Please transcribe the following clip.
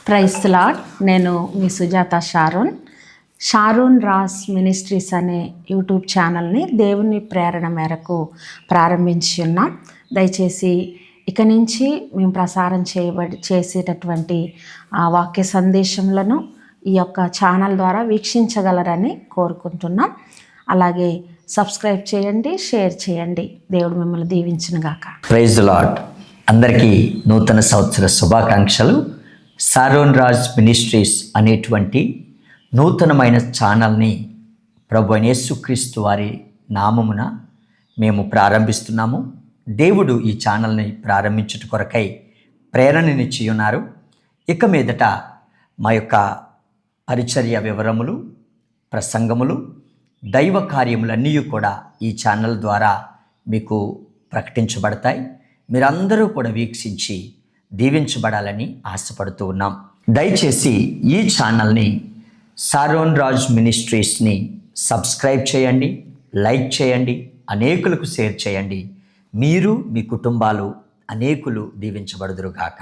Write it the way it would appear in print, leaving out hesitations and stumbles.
Praise the Lord. నేను మీ Sujatha Sharon Ross ministries అనే యూట్యూబ్ ఛానల్ని దేవుని ప్రేరణ మేరకు ప్రారంభించి ఉన్నాం. దయచేసి ఇక నుంచి మేము ప్రసారం చేసేటటువంటి వాక్య సందేశములను ఈ యొక్క ఛానల్ ద్వారా వీక్షించగలరని కోరుకుంటున్నాం. అలాగే సబ్స్క్రైబ్ చేయండి, షేర్ చేయండి. దేవుడు మిమ్మల్ని దీవించునుగాక. Praise the Lord. అందరికీ నూతన సంవత్సర శుభాకాంక్షలు. షారూన్ రాజ్ మినిస్ట్రీస్ అనేటువంటి నూతనమైన ఛానల్ని ప్రభు అయిన యేసుక్రీస్తు వారి నామమున మేము ప్రారంభిస్తున్నాము. దేవుడు ఈ ఛానల్ని ప్రారంభించుట కొరకై ప్రేరణనిచ్చి ఉన్నారు. ఇక మీదట మా యొక్క పరిచర్య వివరములు, ప్రసంగములు, దైవ కార్యములన్నీ కూడా ఈ ఛానల్ ద్వారా మీకు ప్రకటించబడతాయి. మీరందరూ కూడా వీక్షించి దీవించబడాలని ఆశపడుతూ ఉన్నాం. దయచేసి ఈ ఛానల్ని షారూన్ రాజ్ మినిస్ట్రీస్ని సబ్స్క్రైబ్ చేయండి, లైక్ చేయండి, అనేకులకు షేర్ చేయండి. మీరు మీ కుటుంబాలు అనేకులు దీవించబడుదురుగాక.